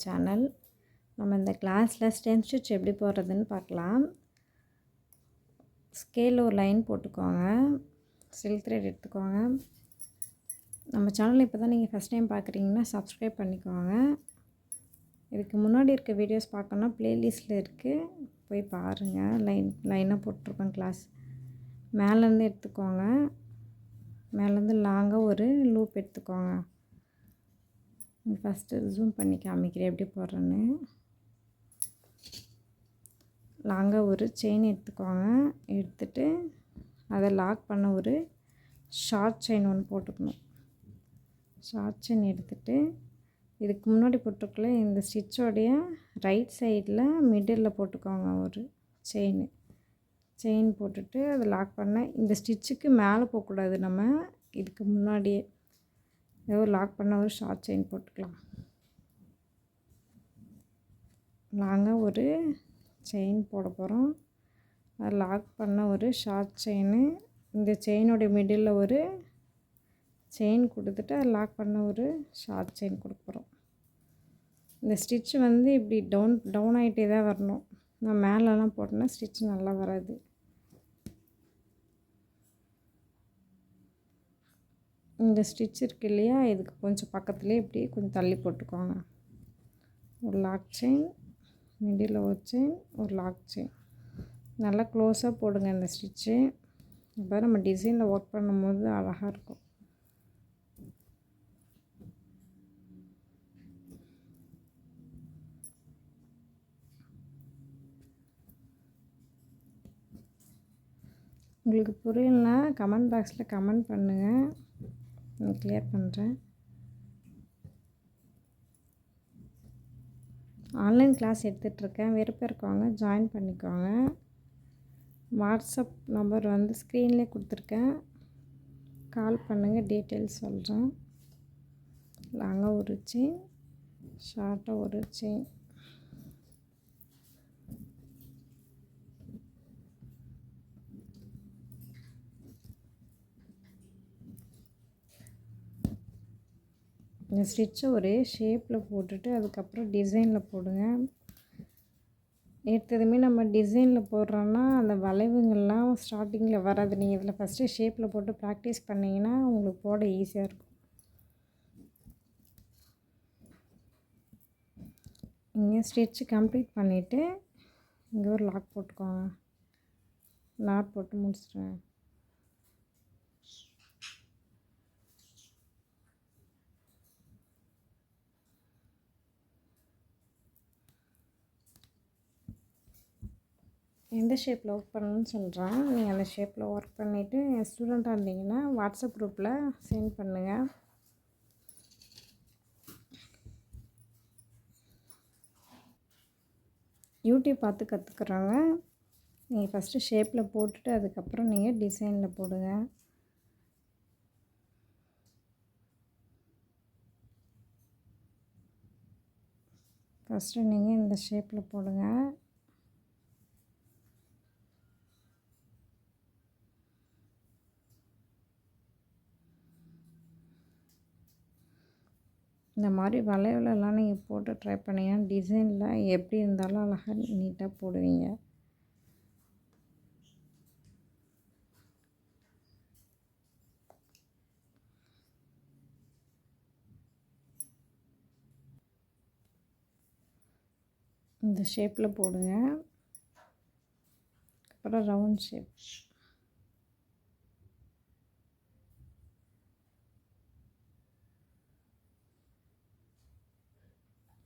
Channel. நம்ம இந்த கிளாஸில் ஸ்டெம் ஸ்டிச் எப்படி போடுறதுன்னு பார்க்கலாம். ஸ்கேலில் ஒரு லைன் போட்டுக்கோங்க. சில்க் த்ரெட் எடுத்துக்கோங்க. நம்ம சேனல் இப்போ தான் நீங்கள் ஃபஸ்ட் டைம் பார்க்குறீங்கன்னா சப்ஸ்கிரைப் பண்ணிக்கோங்க. இதுக்கு முன்னாடி இருக்க வீடியோஸ் பார்க்கணுன்னா ப்ளேலிஸ்ட்டில் இருக்குது, போய் பாருங்கள். லைனாக போட்டிருக்கோம் கிளாஸ். மேலேருந்து எடுத்துக்கோங்க. மேலேருந்து லாங்காக ஒரு லூப் எடுத்துக்கோங்க. ஃபஸ்ட்டு ஜூம் பண்ணி காமிக்கிறேன் எப்படி போடுறேன்னு. லாங்காக ஒரு செயின் எடுத்துக்கோங்க. எடுத்துகிட்டு அதை லாக் பண்ண ஒரு ஷார்ட் செயின் ஒன்று போட்டுக்கணும். ஷார்ட் செயின் எடுத்துகிட்டு இதுக்கு முன்னாடி போட்டிருக்கல இந்த ஸ்டிச்சோடைய ரைட் சைடில் மிடில் போட்டுக்கோங்க ஒரு செயின் போட்டுட்டு அதை லாக் பண்ண. இந்த ஸ்டிச்சுக்கு மேலே போகக்கூடாது, நம்ம இதுக்கு முன்னாடியே ஏதோ லாக் பண்ண ஒரு ஷார்ட் செயின் போட்டுக்கலாம். லாங்காக ஒரு செயின் போட போகிறோம். அது லாக் பண்ண ஒரு ஷார்ட் செயினு, இந்த செயினுடைய மிடில் ஒரு செயின் கொடுத்துட்டு அது லாக் பண்ண ஒரு ஷார்ட் செயின் கொடுக்க போகிறோம். இந்த ஸ்டிச்சு வந்து இப்படி டவுன் ஆகிட்டே தான் வரணும். நான் மேலெலாம் போட்டேன்னா ஸ்டிச் நல்லா வராது. இந்த ஸ்டிச் இருக்கு இல்லையா, இதுக்கு கொஞ்சம் பக்கத்துலேயே இப்படி கொஞ்சம் தள்ளி போட்டுக்கோங்க. ஒரு லாக் செயின், மிடில் ஒரு செயின், ஒரு லாக் செயின். நல்லா க்ளோஸாக போடுங்க இந்த ஸ்டிச்சு. இப்போ நம்ம டிசைனில் ஒர்க் பண்ணும்போது அழகாக இருக்கும். உங்களுக்கு புரியலனா கமெண்ட் பாக்ஸில் கமெண்ட் பண்ணுங்கள், நான் கிளியர் பண்ணுறேன். ஆன்லைன் கிளாஸ் எடுத்துகிட்ருக்கேன், விருப்பம் இருக்கவங்க ஜாயின் பண்ணிக்கோங்க. வாட்ஸ்அப் நம்பர் வந்து ஸ்க்ரீன்லேயே கொடுத்துருக்கேன், கால் பண்ணுங்கள், டீட்டெயில்ஸ் சொல்கிறேன். லாங்காக ஒரு செயின், ஷார்ட்டாக ஒரு செயின். இந்த ஸ்டிச்சை ஒரே ஷேப்பில் போட்டுட்டு அதுக்கப்புறம் டிசைனில் போடுங்க. எடுத்ததுமே நம்ம டிசைனில் போடுறோன்னா அந்த வளைவுங்கள்லாம் ஸ்டார்டிங்கில் வராது. நீங்கள் இதில் ஃபஸ்ட்டு ஷேப்பில் போட்டு ப்ராக்டிஸ் பண்ணிங்கன்னா உங்களுக்கு போட ஈஸியாக இருக்கும். இங்கே ஸ்டிச்சு கம்ப்ளீட் பண்ணிவிட்டு இங்கே ஒரு லாக் போட்டுக்கோங்க. லாக் போட்டு முடிச்சிடுவேன். எந்த ஷேப்பில் ஒர்க் பண்ணணும்னு சொல்கிறேன். நீங்கள் அந்த ஷேப்பில் ஒர்க் பண்ணிவிட்டு என் ஸ்டூடெண்ட்டாக இருந்தீங்கன்னா வாட்ஸ்அப் குரூப்பில் சென்ட் பண்ணுங்கள். யூடியூப் பார்த்து கற்றுக்குறவங்க நீங்கள் ஃபஸ்ட்டு ஷேப்பில் போட்டுட்டு அதுக்கப்புறம் நீங்கள் டிசைனில் போடுங்க. ஃபஸ்ட்டு நீங்கள் இந்த ஷேப்பில் போடுங்க. இந்த மாதிரி வளைவுலலாம் நீங்கள் போட்டு ட்ரை பண்ணிங்கன்னா டிசைனில் எப்படி இருந்தாலும் அழகாக நீட்டாக போடுவீங்க. இந்த ஷேப்பில் போடுங்க. அப்புறம் ரவுண்ட் ஷேப்.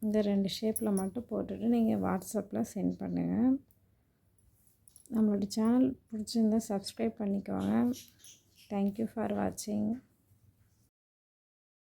இந்த 2 ஷேப்பில் மட்டும் போட்டுட்டு நீங்கள் வாட்ஸ்அப்பில் சென்ட் பண்ணுங்கள். நம்மளோட சேனல் பிடிச்சிருந்தால் சப்ஸ்கிரைப் பண்ணிக்கோங்க. தேங்க்யூ ஃபார் வாட்சிங்.